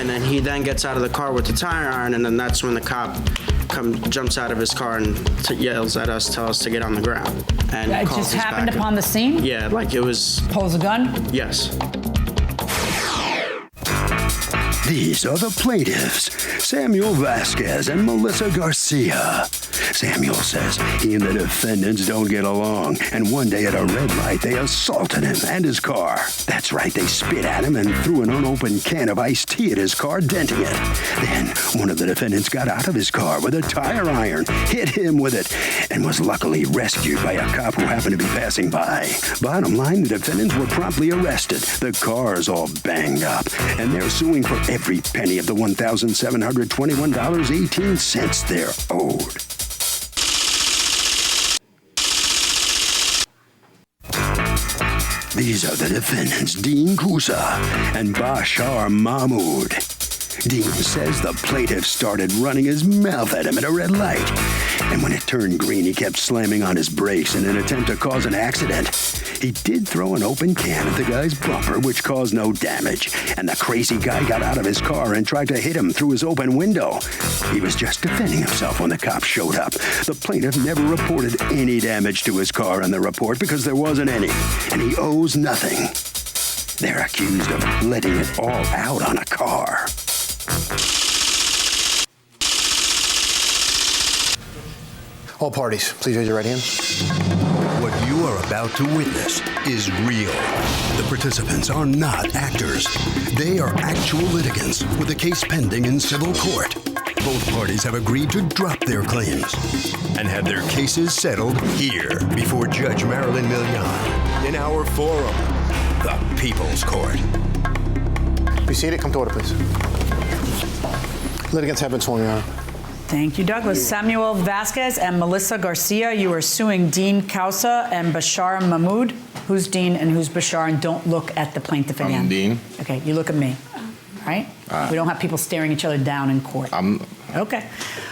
And then he then gets out of the car with the tire iron, and then that's when the cop jumps out of his car and yells at us, tell us to get on the ground. And It calls just us happened back. upon the scene? Yeah, like it was... Pulls a gun? Yes. These are the plaintiffs, Samuel Vasquez and Melissa Garcia. Samuel says he and the defendants don't get along, and one day at a red light, they assaulted him and his car. That's right, they spit at him and threw an unopened can of iced tea at his car, denting it. Then one of the defendants got out of his car with a tire iron, hit him with it, and was luckily rescued by a cop who happened to be passing by. Bottom line, the defendants were promptly arrested. The car's all banged up, and they're suing for every penny of the $1,721.18 they're owed. These are the defendants, Dean Kusa and Bashar Mahmood. Dean says the plaintiff started running his mouth at him at a red light. And when it turned green, he kept slamming on his brakes in an attempt to cause an accident. He did throw an open can at the guy's bumper, which caused no damage. And the crazy guy got out of his car and tried to hit him through his open window. He was just defending himself when the cops showed up. The plaintiff never reported any damage to his car in the report because there wasn't any. And he owes nothing. They're accused of letting it all out on a car. All parties, please raise your right hand. What you are about to witness is real. The participants are not actors. They are actual litigants with a case pending in civil court. Both parties have agreed to drop their claims and have their cases settled here before Judge Marilyn Millian in our forum, the People's Court. Be seated. Come to order, please. Litigants have been sworn, Your Honor. Thank you, Douglas. Samuel Vasquez and Melissa Garcia, you are suing Dean Kausa and Bashar Mahmood. Who's Dean and who's Bashar? And don't look at the plaintiff again. I'm Dean. Okay, you look at me. All right? We don't have people staring each other down in court. Okay.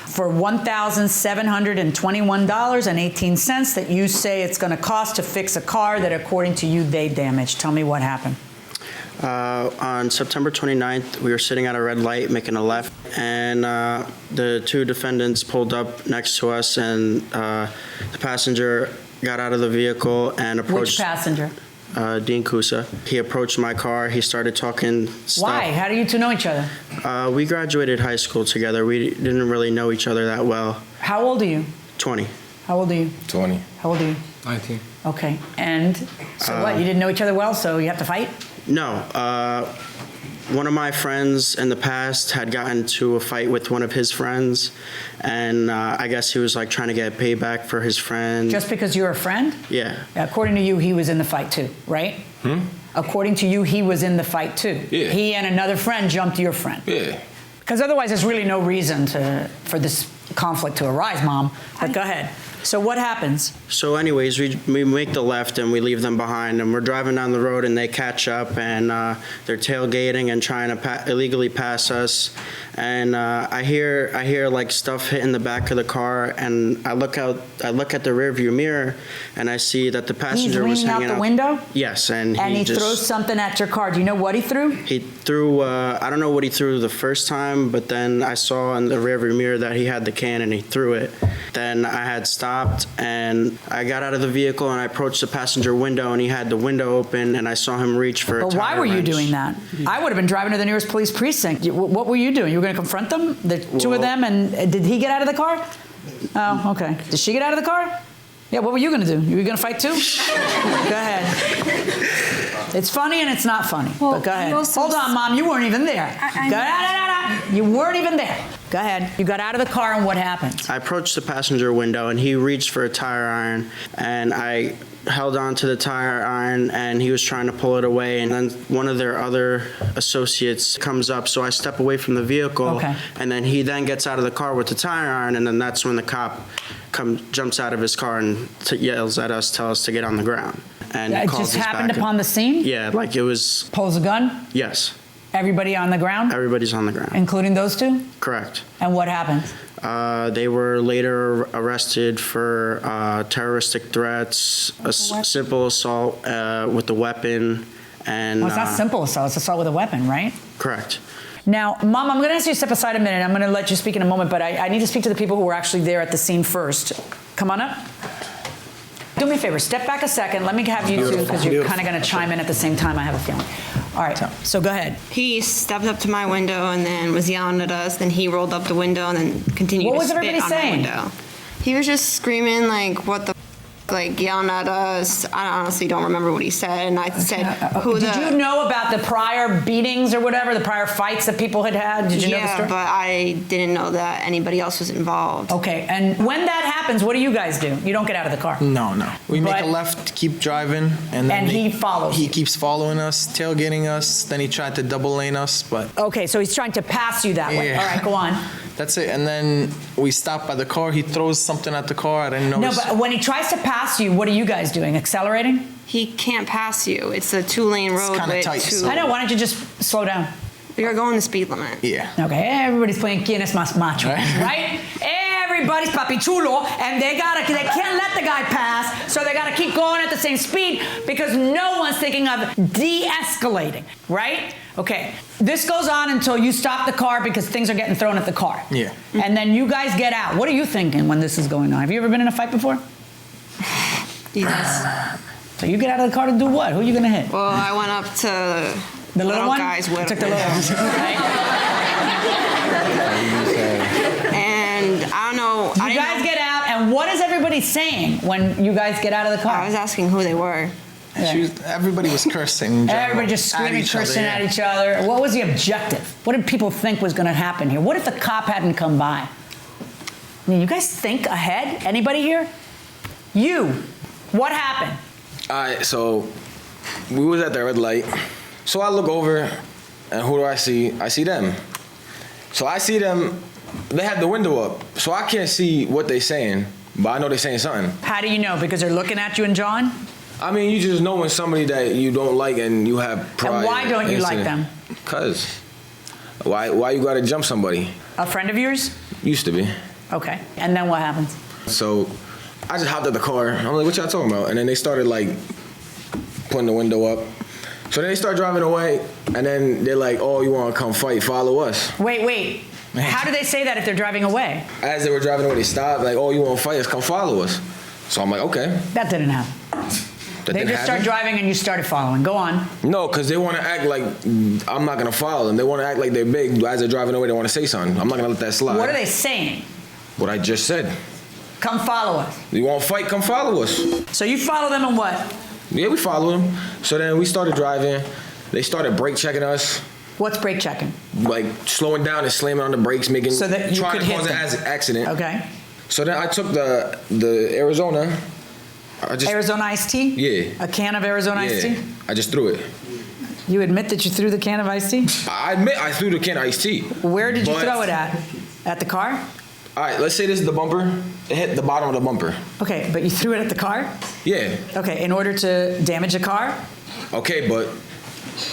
For $1,721.18 that you say it's going to cost to fix a car that, according to you, they damaged. Tell me what happened. On September 29th, we were sitting at a red light making a left, and the two defendants pulled up next to us, and the passenger got out of the vehicle and approached... Which passenger? Dean Kusa. He approached my car. He started talking stuff. Why? How do you two know each other? We graduated high school together. We didn't really know each other that well. How old are you? 20. How old are you? 20. How old are you? 19. Okay. And so what? You didn't know each other well, so you have to fight? No. One of my friends in the past had gotten into a fight with one of his friends, and I guess he was like trying to get payback for his friend. Just because you're a friend? Yeah. According to you, he was in the fight too, right? According to you, he was in the fight too. Yeah. He and another friend jumped your friend. Yeah. Because otherwise, there's really no reason for this conflict to arise, Mom. But go ahead. So what happens? So anyways, we make the left and we leave them behind, and we're driving down the road and they catch up, and they're tailgating and trying to illegally pass us. And I hear like stuff hitting the back of the car, and I look at the rearview mirror and I see that the passenger was hanging out the window? Yes, and he just throws something at your car. Do you know what he threw? He threw, I don't know what he threw the first time, but then I saw in the rearview mirror that he had the can and he threw it. Then I had stopped and I got out of the vehicle and I approached the passenger window and he had the window open and I saw him reach for a But tire why were you wrench. doing that? I would have been driving to the nearest police precinct. What were you doing? You were going to confront them, the two of them, and did he get out of the car? Oh, okay. Did she get out of the car? Yeah, what were you going to do? You were going to fight too? Go ahead. It's funny and it's not funny, Well, but go ahead. you also Hold on, Mom, you weren't even there. You weren't even there. Go ahead. You got out of the car and what happened? I approached the passenger window and he reached for a tire iron and I held on to the tire iron and he was trying to pull it away, and then one of their other associates comes up, so I step away from the vehicle. Okay. And then he then gets out of the car with the tire iron, and then that's when the cop jumps out of his car and yells at us, tell us to get on the ground. And It calls just us happened back. upon the scene? Yeah, like it was, Pulls a gun? yes, Everybody on the ground? everybody's on the ground. Including those two? Correct. And what happened? They were later arrested for terroristic threats, simple assault with a weapon, And Well, it's not simple assault. It's assault with a weapon, right? Correct. Now, Mom, I'm going to ask you to step aside a minute. I'm going to let you speak in a moment, but I need to speak to the people who were actually there at the scene first. Come on up. Do me a favor. Step back a second. Let me have you two, because you're kind of going to chime in at the same time, I have a feeling. All right, so go ahead. He stepped up to my window and then was yelling at us. Then he rolled up the window and then continued What to was spit everybody on saying? my window. He was just screaming like, "What the?" Like yelling at us. I honestly don't remember what he said. And I said, "Who Did you know about the prior beatings or whatever, the prior fights that people had had? Did you know the Yeah, story? but I didn't know that anybody else was involved. Okay, and when that happens, what do you guys do? You don't get out of the car. No. We make But- a left, keep driving, and then And he follows He you. keeps following us, tailgating us. Then he tried to double lane us, but Okay, so he's trying to pass you that way. Yeah. All right, go on. that's it. And then we stop by the car. He throws something at the car. I didn't No, notice. but when he tries to pass you, what are you guys doing? Accelerating? He can't pass you. It's a 2-lane road kinda with tight, two. so- I know, why don't you just slow down? You're going the speed limit. Yeah. Okay, everybody's playing quien es más macho, Right. right? Everybody's papi chulo, and they can't let the guy pass, so they gotta keep going at the same speed because no one's thinking of de-escalating, right? Okay, this goes on until you stop the car because things are getting thrown at the car. Yeah. And then you guys get out. What are you thinking when this is going on? Have you ever been in a fight before? Yes. So you get out of the car to do what? Who are you gonna hit? Well, I went up to The little one? guys with Took the little one, right? and I don't know. I You didn't guys know- get out, and what is everybody saying when you guys get out of the car? I was asking who they were. Everybody was cursing. in general, Everybody just at screaming, each other, cursing yeah. at each other. What was the objective? What did people think was going to happen here? What if the cop hadn't come by? I mean, you guys think ahead? Anybody here? You. What happened? All right, so we was at the red light. So I look over, and who do I see? I see them. So I see them. They had the window up, so I can't see what they saying, but I know they saying something. How do you know? Because they're looking at you and John? I mean, you just know when somebody that you don't like and you have pride. And why don't you like them? Cause why you gotta jump somebody? A friend of yours? Used to be. Okay. And then what happens? So I just hopped out the car. I'm like, what y'all talking about? And then they started like putting the window up. So then they start driving away, and then they're like, oh, you wanna come fight, follow us. Wait. How do they say that if they're driving away? As they were driving away, they stopped, like, oh, you wanna fight us, come follow us. So I'm like, okay. That didn't happen. That They didn't just start happen? driving and you started following. Go on. No, because they want to act like I'm not going to follow them. They want to act like they're big. As they're driving away, they want to say something. I'm not going to let that slide. What are they saying? What I just said. Come follow us. You want to fight? Come follow us. So you follow them and what? Yeah, we follow them. So then we started driving. They started brake checking us, What's brake checking? like slowing down and slamming on the brakes, making So that you trying could to hit cause them. an accident. Okay. So then I took the Arizona. I just Arizona iced tea? Yeah. A can of Arizona iced yeah, tea? I just threw it. You admit that you threw the can of iced tea? I admit I threw the can of iced tea. Where did you But- throw it at? At the car? All right, let's say this is the bumper. It hit the bottom of the bumper. Okay, but you threw it at the car? Yeah. Okay, in order to damage a car? Okay, but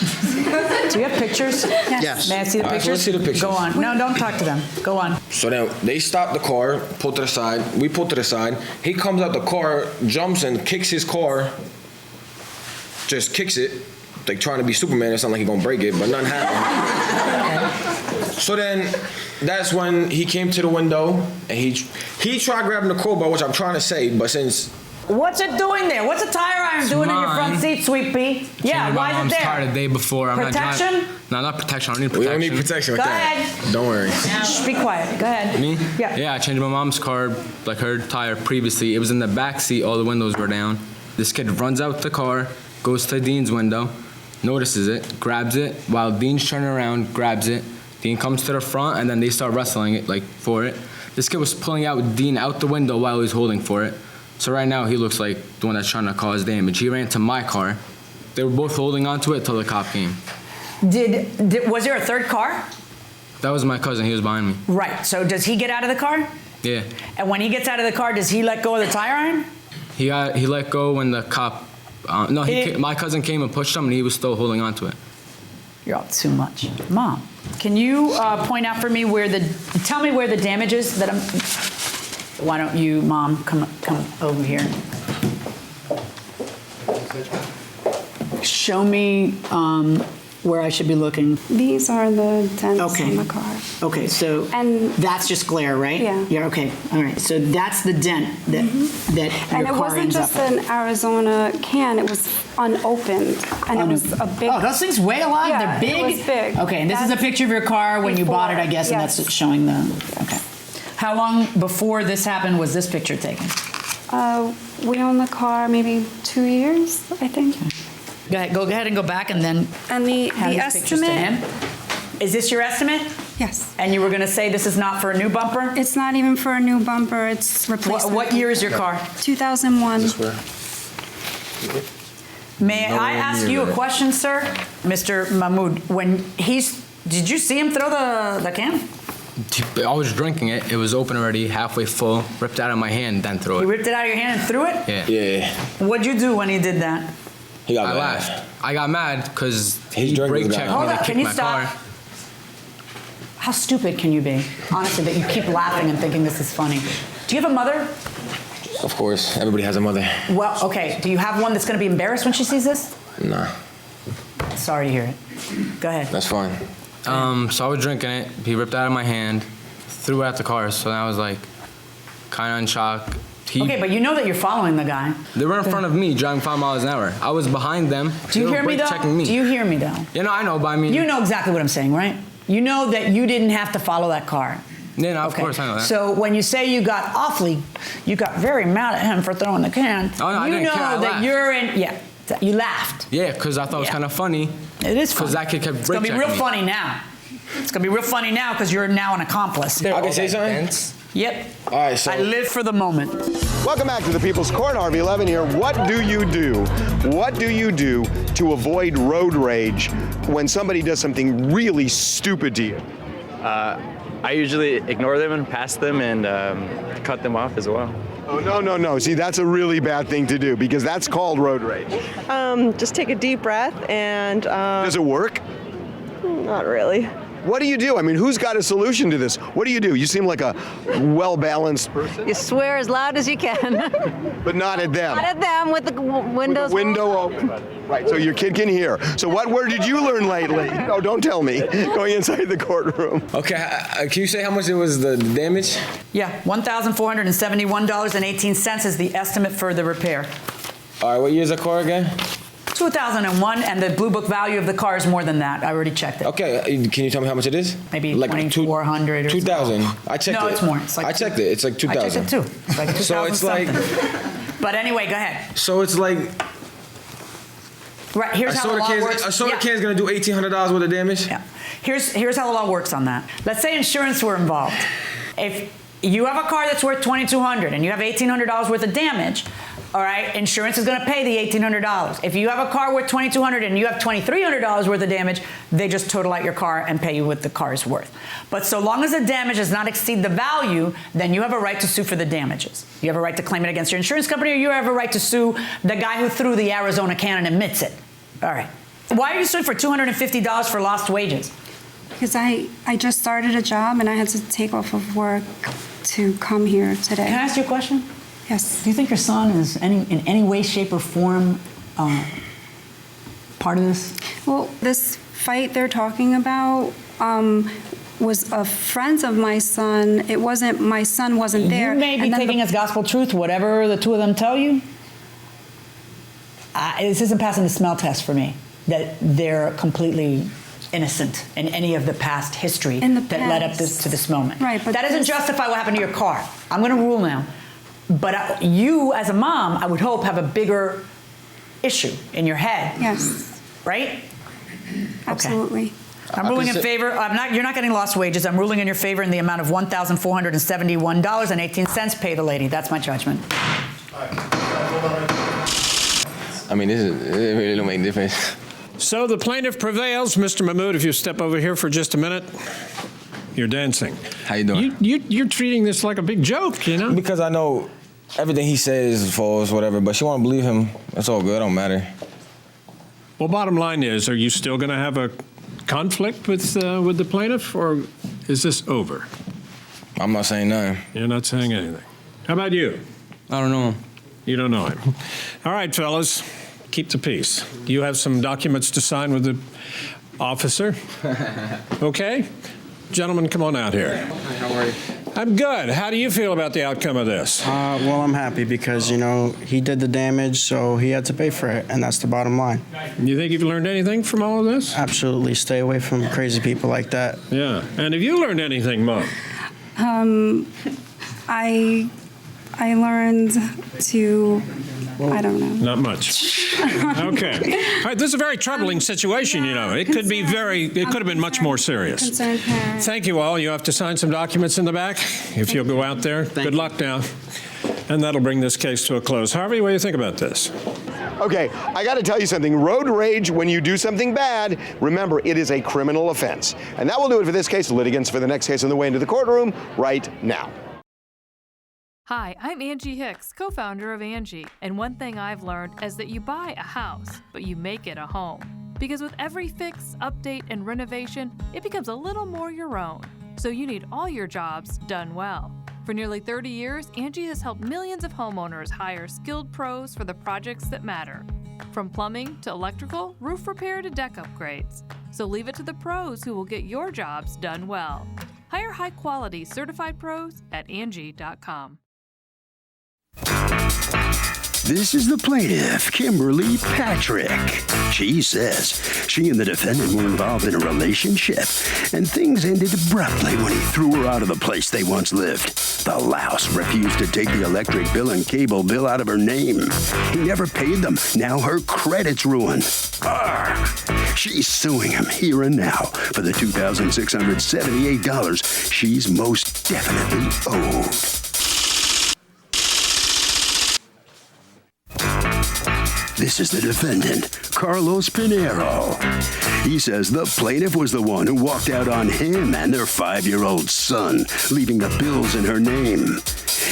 Do you have pictures? Yes. May I see the All right, so pictures? let's see the pictures. Go on. No, don't talk to them. Go on. so then they stopped the car, pulled to the side. We pulled to the side. He comes out the car, jumps and kicks his car. Just kicks it, like trying to be Superman or something like he gonna break it, but nothing happened. So then that's when he came to the window and he tried grabbing the crowbar, which I'm trying to say, but since What's it doing there? What's a tire iron doing in your front mine. seat, Sweet Pea? Yeah, why is it Mom's there? car the day before. I'm Protection? not driving. No, not protection. I don't need we protection. don't need protection with Go that. ahead. Don't worry. Shh, be quiet. Go ahead. Me? Yeah. Yeah, I changed my mom's car, like her tire previously. It was in the back seat. All the windows were down. This kid runs out the car, goes to Dean's window, notices it, grabs it. While Dean's turning around, grabs it. Dean comes to the front, and then they start wrestling it, like, for it. This kid was pulling out Dean out the window while he was holding for it. So right now, he looks like the one that's trying to cause damage. He ran to my car. They were both holding onto it till the cop came. Was there a third car? That was my cousin. He was behind me. Right. So does he get out of the car? Yeah. And when he gets out of the car, does he let go of the tire iron? He let go when the cop. My cousin came and pushed him, and he was still holding on to it. You're all too much. Mom, can you point out for me tell me where the damage is that I'm. Why don't you, Mom, come over here? show me where I should be looking. These are the dents Okay. in the car. Okay, so And- that's just glare, right? Yeah. Yeah, okay, all right. So that's the dent that your And it car wasn't ends just up in. an Arizona can, it was unopened. And it was a big. Oh, those things weigh a lot? Yeah, They're big? it was big. Okay, and this is a That's picture of your car when you bought it, I guess, and yes. that's showing the, okay. How long before this happened was this picture taken? We owned the car maybe 2 years, I think. Go ahead and go back and then And the hand these pictures to him. estimate, Is this your estimate? yes. And you were gonna say this is not for a new bumper? It's not even for a new bumper, it's replacement. What year is your car? 2001. May I ask you a question, sir? Mr. Mahmood, did you see him throw the can? I was drinking it. It was open already, halfway full. Ripped out of my hand, then threw He it. ripped it out of your hand and threw it? Yeah. Yeah. What'd you do when he did that? He got I mad. laughed. I got mad because He's he drunk brake as a checked guy. me Hold to on, kick can you my stop? car. How stupid can you be? Honestly, that you keep laughing and thinking this is funny. Do you have a mother? Of course, everybody has a mother. Well, okay. Do you have one that's going to be embarrassed when she sees this? Nah, Sorry to hear it. Go ahead. that's fine. So I was drinking it. He ripped it out of my hand, threw it at the car. So then I was like, kind of in shock. Okay, but you know that you're following the guy. They were in front of me, driving 5 miles an hour. I was behind them. Do you They were hear me brake though? checking me. Do you hear me though? You know, I know, but I mean. You know exactly what I'm saying, right? You know that you didn't have to follow that car. Yeah, no, of course I know that. So when you say you got very mad at him for throwing the can. Oh, no, I you didn't know care, I that laughed. you're in. Yeah, you laughed. Yeah, because I thought it was Yeah. kind of funny. It is funny. Because that kid kept It's gonna brake be real checking me. funny now. It's gonna be real funny now because you're now an accomplice. I can say something? Yep. All right, so I live for the moment. Welcome back to the People's Court. Harvey Levin here. What do you do? What do you do to avoid road rage when somebody does something really stupid to you? I usually ignore them and pass them and cut them off as well. Oh, no. See, that's a really bad thing to do because that's called road rage. Just take a deep breath and Does it work? not really. What do you do? I mean, who's got a solution to this? What do? You seem like a well-balanced person. You swear as loud as you can. But not at them. Not at them with the windows. Window open. Right, so your kid can hear. So what word did you learn lately? No, don't tell me. Going inside the courtroom. Okay, can you say how much it was the damage? Yeah, $1,471.18 is the estimate for the repair. All right, what year's the car again? 2001, and the Blue Book value of the car is more than that. I already checked it. Okay, can you tell me how much it is? Maybe like 2,400 or 2,000. I checked it. No, it's more. It's like I checked it. It's like 2,000. I checked it too. It's like 2,000 So it's like. something. But anyway, go ahead. So it's like. Right, here's how the law works. A soda can's gonna do $1,800 worth of damage? Yeah. Here's how the law works on that. Let's say insurance were involved. If you have a car that's worth $2,200 and you have $1,800 worth of damage, all right, insurance is going to pay the $1,800. If you have a car worth $2,200 and you have $2,300 worth of damage, they just total out your car and pay you what the car is worth. But so long as the damage does not exceed the value, then you have a right to sue for the damages. You have a right to claim it against your insurance company, or you have a right to sue the guy who threw the Arizona can and admits it. All right. Why are you suing for $250 for lost wages? Because I just started a job and I had to take off of work to come here today. Can I ask you a question? Yes. Do you think your son is in any way, shape, or form part of this? Well, this fight they're talking about was of friends of my son. It wasn't, my son wasn't there. You may be And then taking as gospel truth whatever the two of them tell you. This isn't passing the smell test for me, that they're completely innocent in any of the past history that led up to this moment. Right, but that doesn't justify what happened to your car. I'm going to rule now. But you, as a mom, I would hope, have a bigger issue in your head. Yes. Right? Absolutely. Okay. I'm ruling in favor. You're not getting lost wages. I'm ruling in your favor in the amount of $1,471.18. Pay the lady. That's my judgment. I mean, it really don't make a difference. So the plaintiff prevails. Mr. Mahmood, if you step over here for just a minute. You're dancing. How you doing? You're treating this like a big joke, you know? Because I know everything he says is false, whatever, but she want to believe him. That's all good. Don't matter. Well, bottom line is, are you still going to have a conflict with the plaintiff, or is this over? I'm not saying nothing. You're not saying anything. How about you? I don't know him. You don't know him. All right, fellas. keep the peace. You have some documents to sign with the officer? Okay? Gentlemen, come on out here. How are you? I'm good. How do you feel about the outcome of this? Well, I'm happy because, he did the damage, so he had to pay for it, and that's the bottom line. You think you've learned anything from all of this? Absolutely. Stay away from crazy people like that. Yeah. And have you learned anything, Mom? I learned to, I don't know. Not much. Okay. All right, this is a very troubling situation, It could have been much more serious. Concerned parent. Thank you all. You have to sign some documents in the back. If you'll go out there. Good luck now. And that'll bring this case to a close. Harvey, what do you think about this? Okay, I got to tell you something. Road rage, when you do something bad, remember, it is a criminal offense. And that will do it for this case. Litigants for the next case on the way into the courtroom right now. Hi, I'm Angie Hicks, co-founder of Angie, and one thing I've learned is that you buy a house, but you make it a home. Because with every fix, update, and renovation, it becomes a little more your own. So you need all your jobs done well. For nearly 30 years, Angie has helped millions of homeowners hire skilled pros for the projects that matter. From plumbing to electrical, roof repair to deck upgrades. So leave it to the pros who will get your jobs done well. Hire high-quality certified pros at Angie.com. This is the plaintiff, Kimberly Patrick. She says she and the defendant were involved in a relationship, and things ended abruptly when he threw her out of the place they once lived. The louse refused to take the electric bill and cable bill out of her name. He never paid them. Now her credit's ruined. She's suing him here and now for the $2,678 she's most definitely owed. This is the defendant, Carlos Pinheiro. He says the plaintiff was the one who walked out on him and their 5-year-old son, leaving the bills in her name.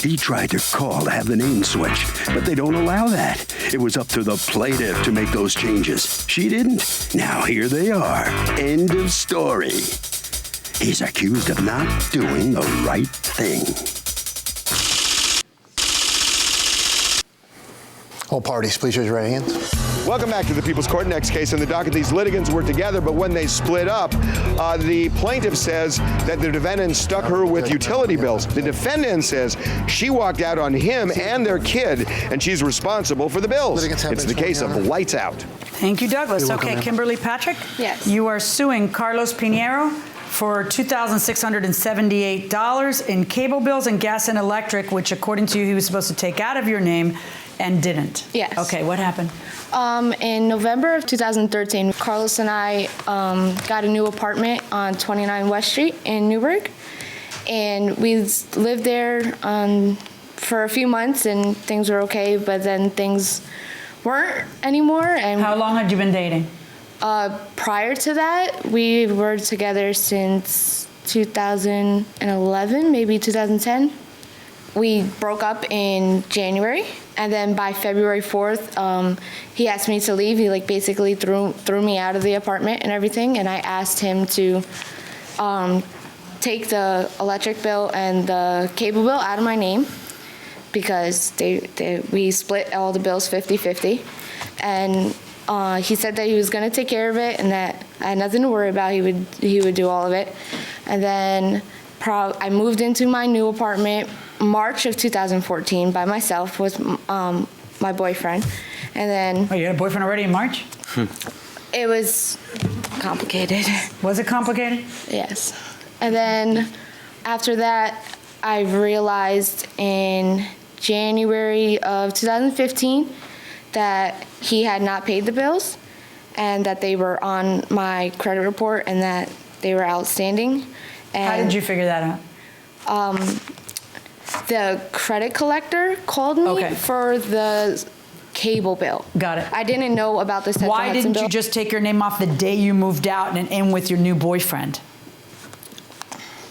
He tried to call to have the name switched, but they don't allow that. It was up to the plaintiff to make those changes. She didn't. Now here they are. End of story. He's accused of not doing the right thing. All parties, please raise your right hands. Welcome back to the People's Court. Next case on the docket. These litigants were together, but when they split up, the plaintiff says that the defendant stuck her with utility bills. The defendant says she walked out on him and their kid, and she's responsible for the bills. It's the case of lights out. Thank you, Douglas. Okay, Kimberly Patrick? Yes. You are suing Carlos Pinheiro for $2,678 in cable bills and gas and electric, which according to you, he was supposed to take out of your name and didn't. Yes. Okay, what happened? In November of 2013, Carlos and I got a new apartment on 29 West Street in Newburgh. And we lived there for a few months and things were okay, but then things weren't anymore. And how long had you been dating? Prior to that, we were together since 2011, maybe 2010. We broke up in January, and then by February 4th, he asked me to leave. He basically threw me out of the apartment and everything, and I asked him to take the electric bill and the cable bill out of my name because we split all the bills 50-50. And he said that he was going to take care of it and that I had nothing to worry about. He would do all of it. And then I moved into my new apartment March of 2014 by myself with my boyfriend. And then... Oh, you had a boyfriend already in March? It was complicated. Was it complicated? Yes. And then after that, I realized in January of 2015 that he had not paid the bills and that they were on my credit report and that they were outstanding. And how did you figure that out? The credit collector called me for the cable bill. Got it. I didn't know about the Central Why Hudson didn't you just take your name off the day you moved out and in with your new boyfriend?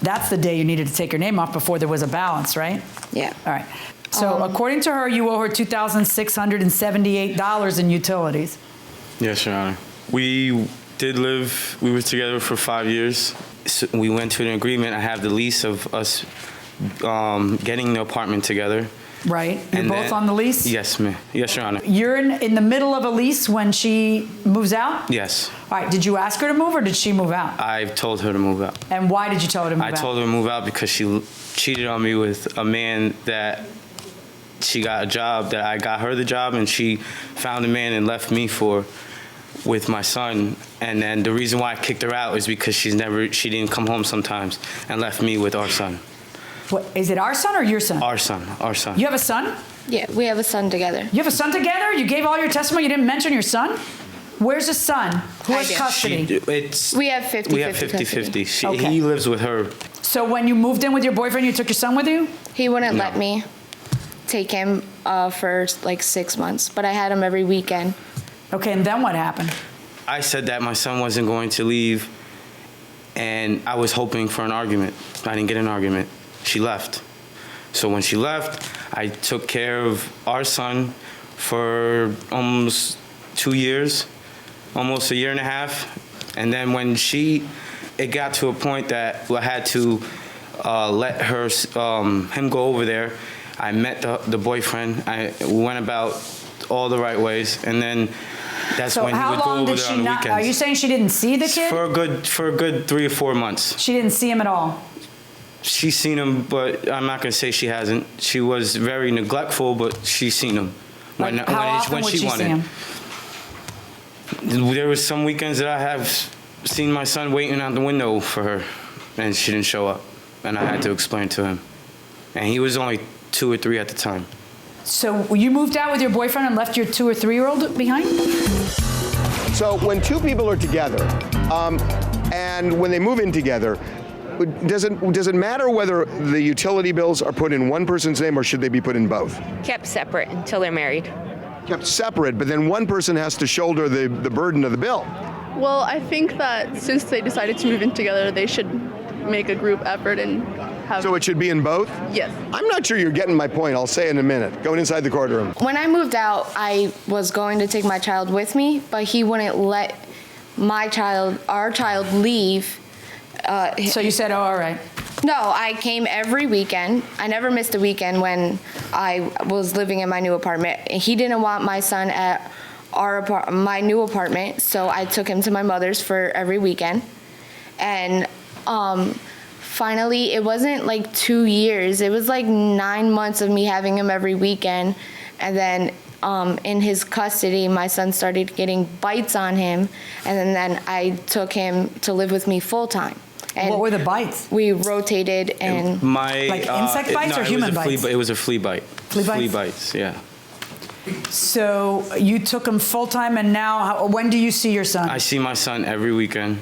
That's the day you needed to take your name off before there was a balance, right? Yeah. All right. So according to her, you owe her $2,678 in utilities. Yes, Your Honor. We were together for 5 years. So we went to an agreement. I have the lease of us getting the apartment together. right? You're And both then- on the lease? Yes, ma'am. Yes, Your Honor. You're in the middle of a lease when she moves out? Yes. All right, did you ask her to move or did she move out? I told her to move out. And why did you tell her to move I out? told her to move out because she cheated on me with a man that she got a job, that I got her the job, and she found a man and left me with my son. And then the reason why I kicked her out is because she didn't come home sometimes and left me with our son. What, is it our son or your son? Our son. You have a son? Yeah, we have a son together. You have a son together? You gave all your testimony, you didn't mention your son? Where's the son? Who has custody? We have 50-50 We have 50-50. Okay. He lives with her. So when you moved in with your boyfriend, you took your son with you? He wouldn't let me take him for like 6 months, but I had him every weekend. Okay, and then what happened? I said that my son wasn't going to leave, and I was hoping for an argument. I didn't get an argument. She left. So when she left, I took care of our son for almost 2 years, almost a year and a half. And then when it got to a point that I had to let him go over there. I met the boyfriend. We went about all the right ways, and then that's when he would go over there on the weekends. Are you saying she didn't see the kid? For a good 3 or 4 months. She didn't see him at all? She's seen him, but I'm not going to say she hasn't. She was very neglectful, but she's seen him. When she see wanted. him? There was some weekends that I have seen my son waiting out the window for her, and she didn't show up. And I had to explain to him. And he was only 2 or 3 at the time. So you moved out with your boyfriend and left your 2 or 3-year-old behind? So when two people are together, and when they move in together, does it matter whether the utility bills are put in one person's name or should they be put in both? Kept separate until they're married. Kept separate, but then one person has to shoulder the burden of the bill. Well, I think that since they decided to move in together, they should make a group effort and have... So it should be in both? Yes. I'm not sure you're getting my point. I'll say in a minute. Going inside the courtroom. When I moved out, I was going to take my child with me, but he wouldn't let our child leave. So you said, oh, all right. No, I came every weekend. I never missed a weekend when I was living in my new apartment. He didn't want my son at my new apartment, so I took him to my mother's for every weekend. And finally, it wasn't like 2 years. It was like 9 months of me having him every weekend. And then in his custody, my son started getting bites on him. And then I took him to live with me full time. And what were the bites? We rotated and... like insect bites or human bites? It was a flea bite. Flea bites? Flea bites, yeah. So you took him full-time, and now, when do you see your son? I see my son every weekend.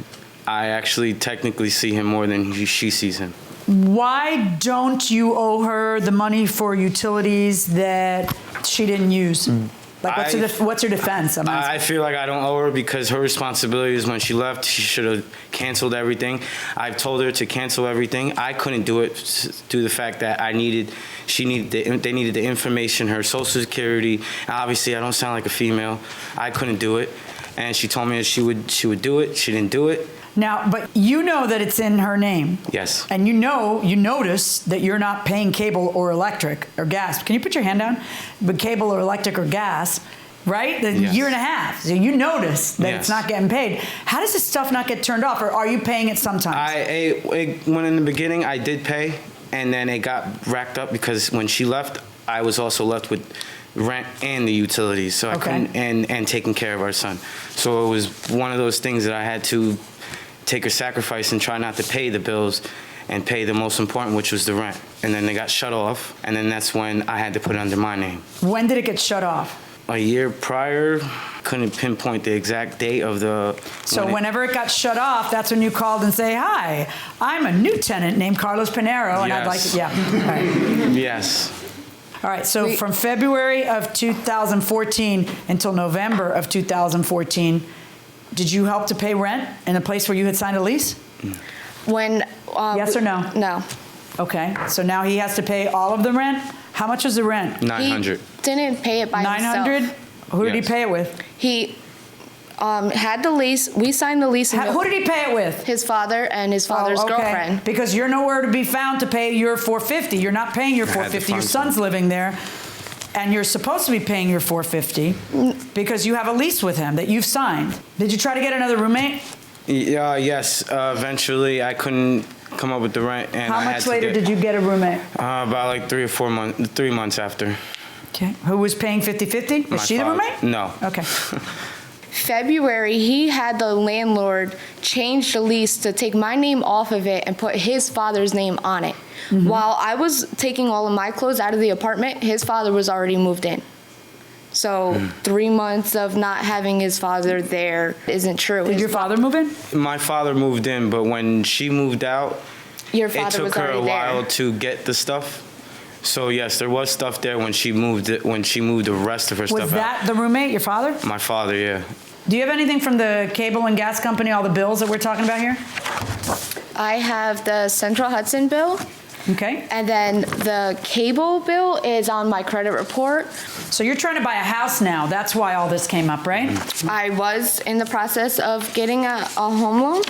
I actually technically see him more than she sees him. Why don't you owe her the money for utilities that she didn't use? Like, what's your defense? I feel like I don't owe her because her responsibility is when she left, she should have canceled everything. I've told her to cancel everything. I couldn't do it due to the fact that they needed the information, her social security. Obviously, I don't sound like a female. I couldn't do it. And she told me that she would do it. She didn't do it. Now, but you know that it's in her name. Yes. And you notice that you're not paying cable or electric or gas. Can you put your hand down? But cable or electric or gas, right? The year and a half. So you notice that it's not getting paid. How does this stuff not get turned off, or are you paying it sometimes? When in the beginning, I did pay, and then it got racked up because when she left, I was also left with rent and the utilities, so I couldn't, and taking care of our son. So it was one of those things that I had to take a sacrifice and try not to pay the bills and pay the most important, which was the rent. And then they got shut off, and then that's when I had to put it under my name. When did it get shut off? A year prior. Couldn't pinpoint the exact date of the... So whenever it got shut off, that's when you called and say, hi, I'm a new tenant named Carlos Pinero, and I'd like to... Yeah. All right. Yes. All right, so from February of 2014 until November of 2014, did you help to pay rent in a place where you had signed a lease? When... yes or no? No. Okay, so now he has to pay all of the rent? How much is the rent? $900. Didn't pay it by himself. $900? Who did he pay it with? He Had the lease. We signed the lease. Who did he pay it with? His father and his father's girlfriend. Because you're nowhere to be found to pay your $450. You're not paying your $450. Your son's living there, and you're supposed to be paying your $450 because you have a lease with him that you've signed. Did you try to get another roommate? Yes. Eventually, I couldn't come up with the rent, and How much later did you get a roommate? About like 3 months after. Okay. Who was paying 50-50? Was she the roommate? No. Okay. February, he had the landlord change the lease to take my name off of it and put his father's name on it. Mm-hmm. While I was taking all of my clothes out of the apartment, his father was already moved in. So 3 months of not having his father there isn't true. Did your father move in? My father moved in, but when she moved out, Your father was it took her a already there. while to get the stuff. So yes, there was stuff there when she moved the rest of her stuff out. Was that the roommate, your father? My father, yeah. Do you have anything from the cable and gas company, all the bills that we're talking about here? I have the Central Hudson bill. Okay. And then the cable bill is on my credit report. So you're trying to buy a house now. That's why all this came up, right? I was in the process of getting a home loan,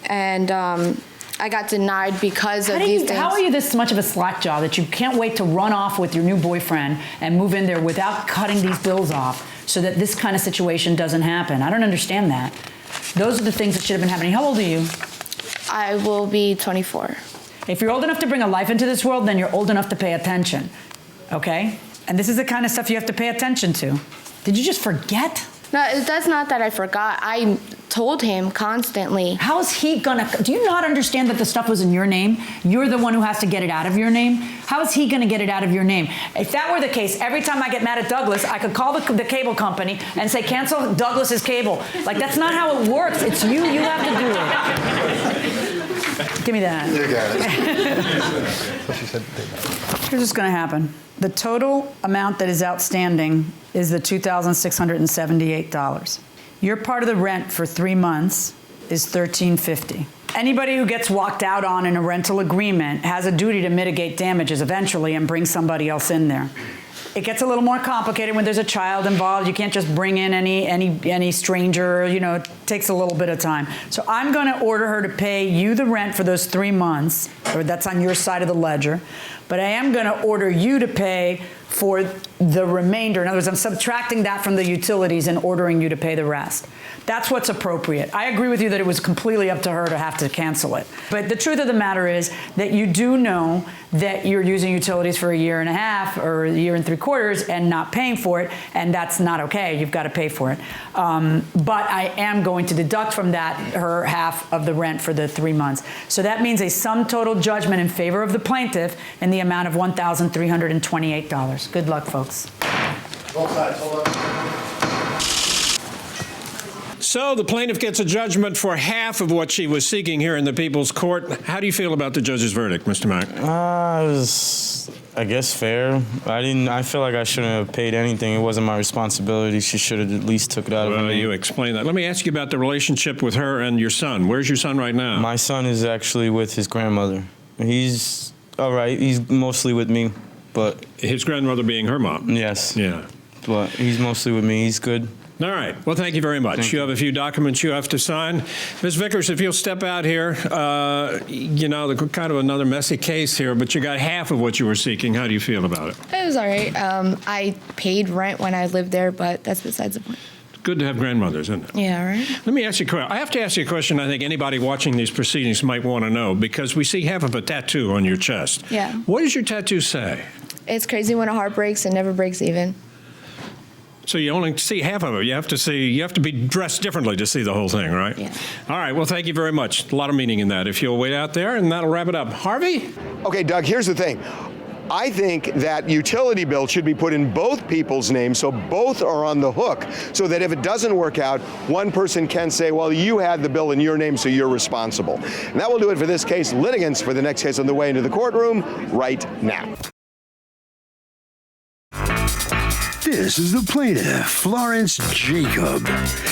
and I got denied because of these things. How are you this much of a slack jaw that you can't wait to run off with your new boyfriend and move in there without cutting these bills off so that this kind of situation doesn't happen? I don't understand that. Those are the things that should have been happening. How old are you? I will be 24. If you're old enough to bring a life into this world, then you're old enough to pay attention, okay? And this is the kind of stuff you have to pay attention to. Did you just forget? No, that's not that I forgot. I told him constantly. How is he gonna, do you not understand that the stuff was in your name? You're the one who has to get it out of your name? How is he gonna get it out of your name? If that were the case, every time I get mad at Douglas, I could call the cable company and say, cancel Douglas's cable. Like, that's not how it works. It's you have to do it. Give me that. You got it. She said Here's what's going to happen. The total amount that is outstanding is the $2,678. Your part of the rent for 3 months is $1,350. Anybody who gets walked out on in a rental agreement has a duty to mitigate damages eventually and bring somebody else in there. It gets a little more complicated when there's a child involved. You can't just bring in any stranger, you know, it takes a little bit of time. So I'm going to order her to pay you the rent for those 3 months, or that's on your side of the ledger, but I am going to order you to pay for the remainder. In other words, I'm subtracting that from the utilities and ordering you to pay the rest. That's what's appropriate. I agree with you that it was completely up to her to have to cancel it. But the truth of the matter is that you do know that you're using utilities for 1.5 years or 1 3/4 years and not paying for it, and that's not okay. You've got to pay for it. But I am going to deduct from that her half of the rent for the 3 months. So that means a sum total judgment in favor of the plaintiff in the amount of $1,328. Good luck, folks. Both sides, hold on. So the plaintiff gets a judgment for half of what she was seeking here in the People's Court. How do you feel about the judge's verdict, Mr. Mack? It was, I guess, fair. I feel like I shouldn't have paid anything. It wasn't my responsibility. She should have at least took it out of me. Well, you explain that. Let me ask you about the relationship with her and your son. Where's your son right now? My son is actually with his grandmother. He's all right. He's mostly with me, but his grandmother being her mom. Yes. Yeah. But he's mostly with me. He's good. All right. Well, thank you very much. You have a few documents you have to sign. Ms. Vickers, if you'll step out here, you know, kind of another messy case here, but you got half of what you were seeking. How do you feel about it? It was all right. I paid rent when I lived there, but that's besides the point. Good to have grandmothers, isn't it? Yeah, right. Let me ask you a question. I have to ask you a question I think anybody watching these proceedings might want to know, because we see half of a tattoo on your chest. Yeah. What does your tattoo say? It's crazy when a heart breaks, it never breaks even. So you only see half of it. You have to be dressed differently to see the whole thing, right? Yeah. All right. Well, thank you very much. A lot of meaning in that. If you'll wait out there, and that'll wrap it up. Harvey? Okay, Doug, here's the thing. I think that utility bill should be put in both people's names so both are on the hook, so that if it doesn't work out, one person can say, well, you had the bill in your name, so you're responsible. And that will do it for this case. Litigants for the next case on the way into the courtroom right now. This is the plaintiff, Florence Jacob.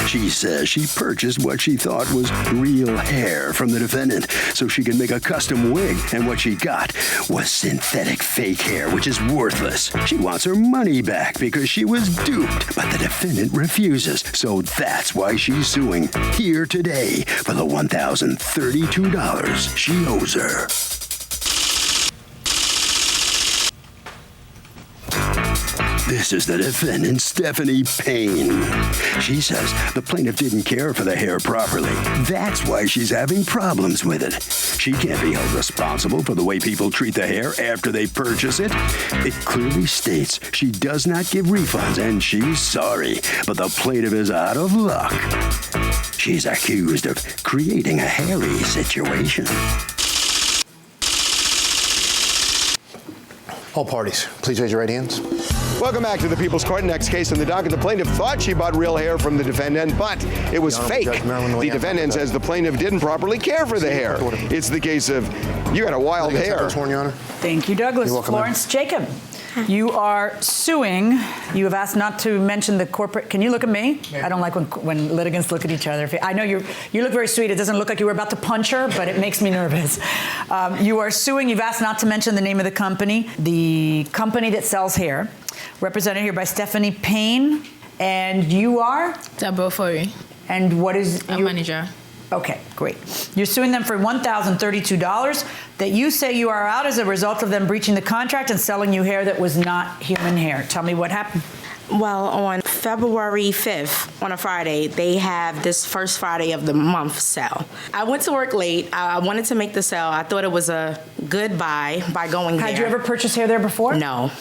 She says she purchased what she thought was real hair from the defendant so she could make a custom wig, and what she got was synthetic fake hair, which is worthless. She wants her money back because she was duped, but the defendant refuses, so that's why she's suing here today for the $1,032 she owes her. This is the defendant, Stephanie Payne. She says the plaintiff didn't care for the hair properly. That's why she's having problems with it. She can't be held responsible for the way people treat the hair after they purchase it. It clearly states she does not give refunds, and she's sorry, but the plaintiff is out of luck. She's accused of creating a hairy situation. All parties, please raise your right hands. Welcome back to the People's Court. Next case in the docket. The plaintiff thought she bought real hair from the defendant, but it was fake. The defendant says the plaintiff didn't properly care for the hair. It's the case of, you got a wild hair. Thank you, Douglas. You're welcome, Florence Jacob, you are suing. You have asked not to mention the corporate. Can you look at me? I don't like when litigants look at each other. I know you look very sweet. It doesn't look like you were about to punch her, but it makes me nervous. You are suing. You've asked not to mention the name of the company that sells hair, represented here by Stephanie Payne. And you are? Deborah Fori. And what is your manager? Okay, great. You're suing them for $1,032 that you say you are out as a result of them breaching the contract and selling you hair that was not human hair. Tell me what happened. Well, on February 5th, on a Friday, they have this first Friday of the month sale. I went to work late. I wanted to make the sale. I thought it was a good buy by going there. Had you ever purchased hair there before? No.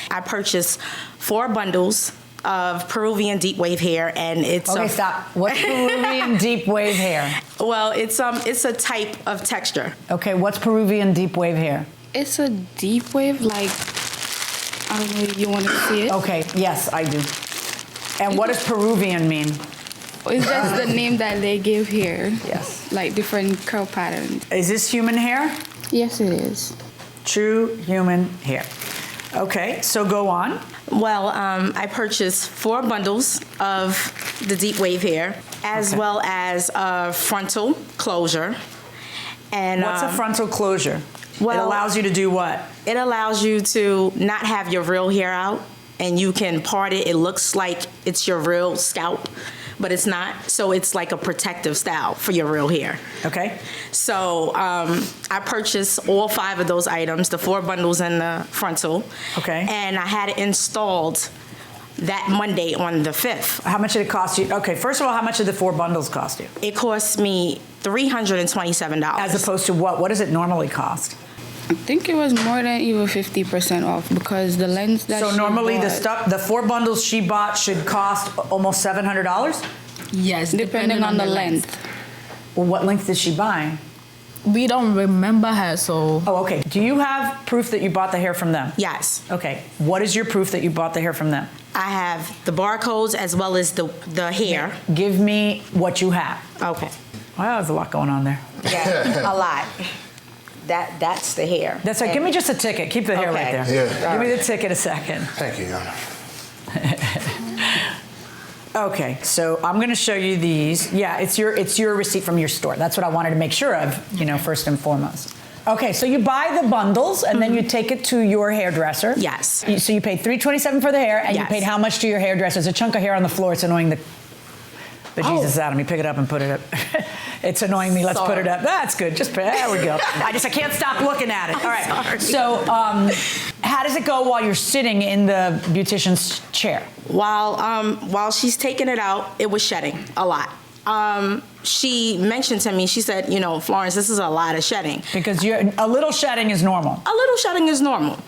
I purchased 4 bundles of Peruvian deep wave hair, and it's okay. Stop. What's Peruvian deep wave hair? Well, it's a type of texture. Okay, what's Peruvian deep wave hair? It's a deep wave, like, I don't know if you want to see it. Okay, yes, I do. And what does Peruvian mean? It's just the name that they give here. Yes. Like different curl patterns. Is this human hair? Yes, it is. True human hair. Okay, so go on. Well, I purchased 4 bundles of the deep wave hair, as well as a frontal closure. And what's a frontal closure? Well, it allows you to do what? It allows you to not have your real hair out, and you can part it. It looks like it's your real scalp, but it's not. So it's like a protective style for your real hair. Okay. So I purchased all 5 of those items, the 4 bundles and the frontal. Okay. And I had it installed that Monday on the 5th. How much did it cost you? Okay, first of all, how much did the 4 bundles cost you? It cost me $327. As opposed to what? What does it normally cost? I think it was more than even 50% off because the lens that So she normally bought, the 4 bundles she bought should cost almost $700? Yes, depending on the length. Well, what length did she buy? We don't remember her, so. Oh, okay. Do you have proof that you bought the hair from them? Yes. Okay. What is your proof that you bought the hair from them? I have the barcodes as well as the hair. Give me what you have. Okay. Wow, there's a lot going on there. Yeah, a lot. That's the hair. That's right. Give me just a ticket. Keep the hair right there. Yeah. Give me the ticket a second. Thank you, Your Honor. Okay, so I'm going to show you these. Yeah, it's your receipt from your store. That's what I wanted to make sure of, first and foremost. Okay, so you buy the bundles and then you take it to your hairdresser. Yes. So you paid $327 for the hair, and Yes. you paid how much to your hairdresser? There's a chunk of hair on the floor. It's annoying the Jesus out of me. Pick it up and put it up. It's annoying me. Let's put it up. That's good. There we go. I can't stop looking at it. All right. Sorry. So how does it go while you're sitting in the beautician's chair? While she's taking it out, it was shedding a lot. She mentioned to me, she said, Florence, this is a lot of shedding. Because a little shedding is normal. A little shedding is normal.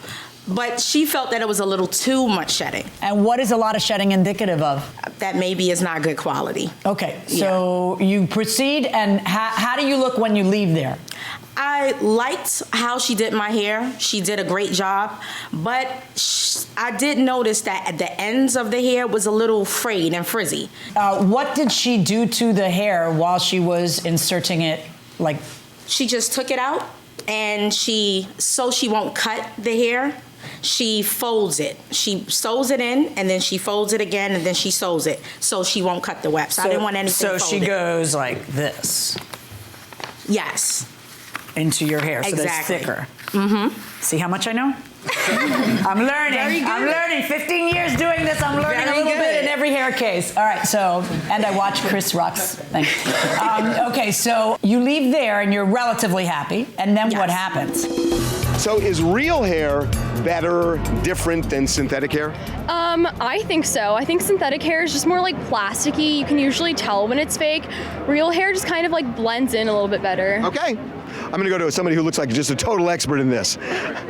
But she felt that it was a little too much shedding. And what is a lot of shedding indicative of? That maybe is not good quality. Okay, so you proceed, and how do you look when you leave there? I liked how she did my hair. She did a great job, but I did notice that at the ends of the hair was a little frayed and frizzy. What did she do to the hair while she was inserting it? She just took it out, and so she won't cut the hair, she folds it. She sews it in, and then she folds it again, and then she sews it, so she won't cut the wefts. I didn't want anything So she folded. goes like this. Yes. Into your hair, so Exactly. that's thicker. Mm-hmm. See how much I know? I'm learning. Very good. I'm learning. 15 years doing this, I'm learning Very a little bit good. in every hair case. All right, so, and I watch Chris Rock's thing. Okay, so you leave there and you're relatively happy, and then what happens? So is real hair better, different than synthetic hair? I think so. I think synthetic hair is just more like plasticky. You can usually tell when it's fake. Real hair just kind of like blends in a little bit better. Okay. I'm going to go to somebody who looks like just a total expert in this.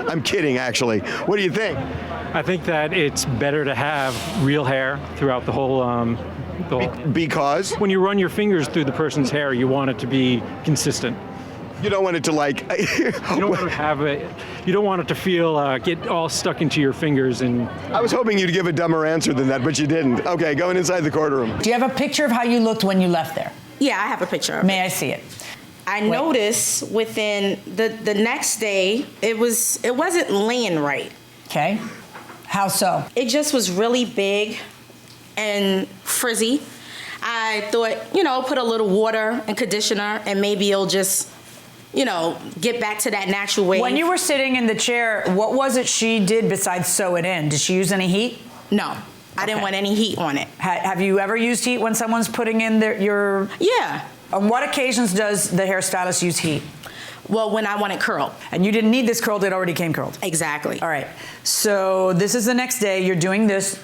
I'm kidding, actually. What do you think? I think that it's better to have real hair throughout the whole. Because? When you run your fingers through the person's hair, you want it to be consistent. You don't want it to like. You don't want to have it. You don't want it to feel get all stuck into your fingers and. I was hoping you'd give a dumber answer than that, but you didn't. Okay, going inside the courtroom. Do you have a picture of how you looked when you left there? Yeah, I have a picture of it. May I see it? I noticed within the next day, it wasn't laying right. Okay. How so? It just was really big and frizzy. I thought, put a little water and conditioner, and maybe it'll just, get back to that natural way. When you were sitting in the chair, what was it she did besides sew it in? Did she use any heat? No. I didn't want any heat on it. Have you ever used heat when someone's putting in your... Yeah. On what occasions does the hairstylist use heat? Well, when I want it curled. And you didn't need this curled, it already came curled? Exactly. All right. So this is the next day, you're doing this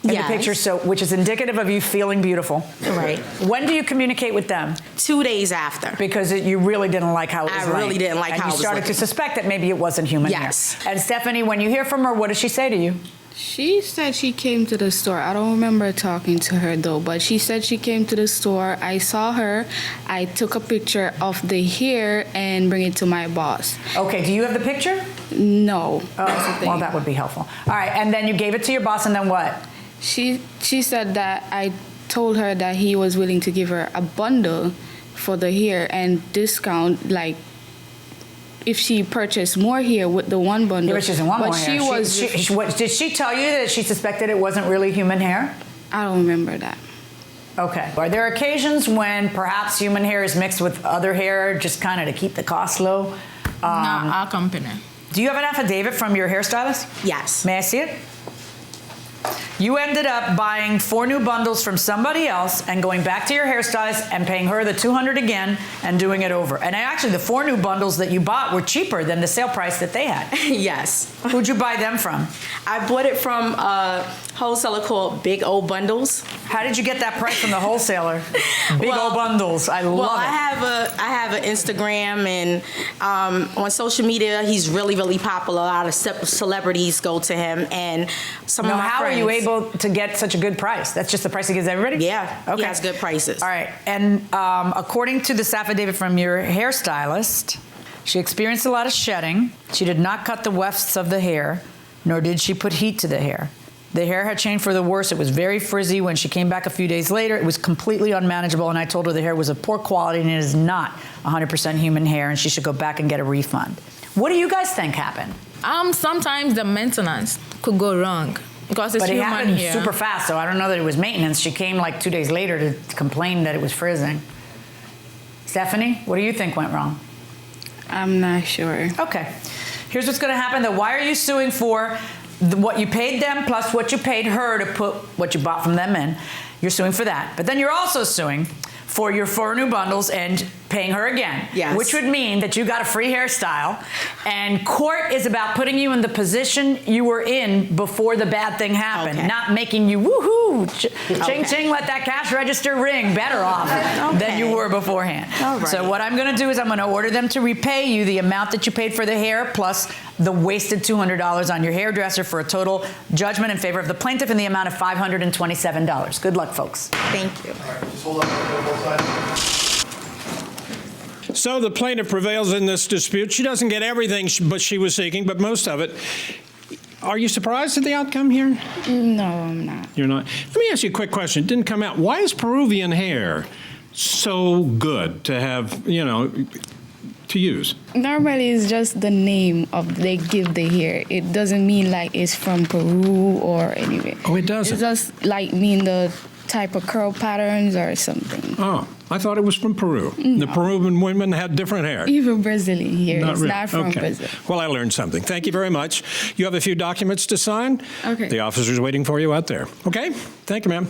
in the picture, which is indicative of you feeling beautiful. Right. When do you communicate with them? 2 days after. Because you really didn't like how it was I really didn't like how it was And you started to looking. suspect that maybe it wasn't human hair. Yes. And Stephanie, when you hear from her, what does she say to you? She said she came to the store. I don't remember talking to her though, but she said she came to the store. I saw her. I took a picture of the hair and bring it to my boss. Okay, do you have the picture? No. That's the thing. Well, that would be helpful. All right, and then you gave it to your boss, and then what? She said that I told her that he was willing to give her a bundle for the hair and discount, like, if she purchased more hair with the one bundle. Yeah, but she doesn't want more hair. What, did she tell you that she suspected it wasn't really human hair? I don't remember that. Okay. Are there occasions when perhaps human hair is mixed with other hair just kind of to keep the cost low? Not our company. Do you have an affidavit from your hairstylist? Yes. May I see it? You ended up buying 4 new bundles from somebody else and going back to your hairstylist and paying her the $200 again and doing it over. And actually, the 4 new bundles that you bought were cheaper than the sale price that they had. Yes. Who'd you buy them from? I bought it from a wholesaler called Big O Bundles. How did you get that price from the wholesaler? Big O Bundles. I love it. I have an Instagram, and on social media, he's really, really popular. A lot of celebrities go to him, and some of my how friends. are you able to get such a good price? That's just the price he gives everybody? Yeah, okay. He has good prices. All right, and according to this affidavit from your hairstylist, she experienced a lot of shedding. She did not cut the wefts of the hair, nor did she put heat to the hair. The hair had changed for the worse. It was very frizzy. When she came back a few days later, it was completely unmanageable, and I told her the hair was of poor quality and it is not 100% human hair, and she should go back and get a refund. What do you guys think happened? Sometimes the maintenance could go wrong because it's But it human happened hair. super fast, so I don't know that it was maintenance. She came like 2 days later to complain that it was frizzing. Stephanie, what do you think went wrong? I'm not sure. Okay. Here's what's going to happen, though. Why are you suing for what you paid them plus what you paid her to put what you bought from them in? You're suing for that. But then you're also suing for your 4 new bundles and paying her again. Yes. Which would mean that you got a free hairstyle, and court is about putting you in the position you were in before the bad thing happened, not making you woohoo, ching ching, let that cash register ring, better off than you were beforehand. All right. So what I'm going to do is I'm going to order them to repay you the amount that you paid for the hair plus the wasted $200 on your hairdresser for a total judgment in favor of the plaintiff in the amount of $527. Good luck, folks. Thank you. Just hold on. So the plaintiff prevails in this dispute. She doesn't get everything but she was seeking, but most of it. Are you surprised at the outcome here? No, I'm not. You're not? Let me ask you a quick question. It didn't come out. Why is Peruvian hair so good to have, to use? Normally, it's just the name of they give the hair. It doesn't mean like it's from Peru or anywhere. Oh, it doesn't? It just like mean the type of curl patterns or something. Oh, I thought it was from Peru. The Peruvian women had different hair. Even Brazilian hair. It's really. not from Okay. Brazil. Well, I learned something. Thank you very much. You have a few documents to sign. Okay. The officer's waiting for you out there. Okay? Thank you, ma'am.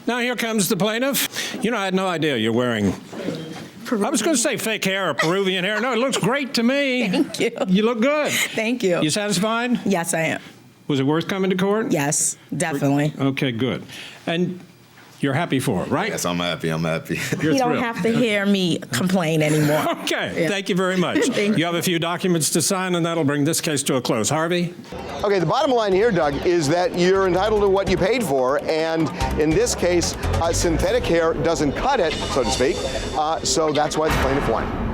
Now here comes the plaintiff. You know, I had no idea you're wearing... I was going to say fake hair or Peruvian hair. No, it looks great to me. Thank you. You look good. Thank you. You satisfied? Yes, I am. Was it worth coming to court? Yes, definitely. Okay, good. And you're happy for it, right? Yes, I'm happy. I'm happy. You're You don't thrilled. have to hear me complain anymore. Okay, Yeah. thank you very much. Thank You have a few documents to sign, and that'll bring this case to a close. Harvey? Okay, the bottom line here, Doug, is that you're entitled to what you paid for, and in this case, synthetic hair doesn't cut it, so to speak, so that's why the plaintiff won.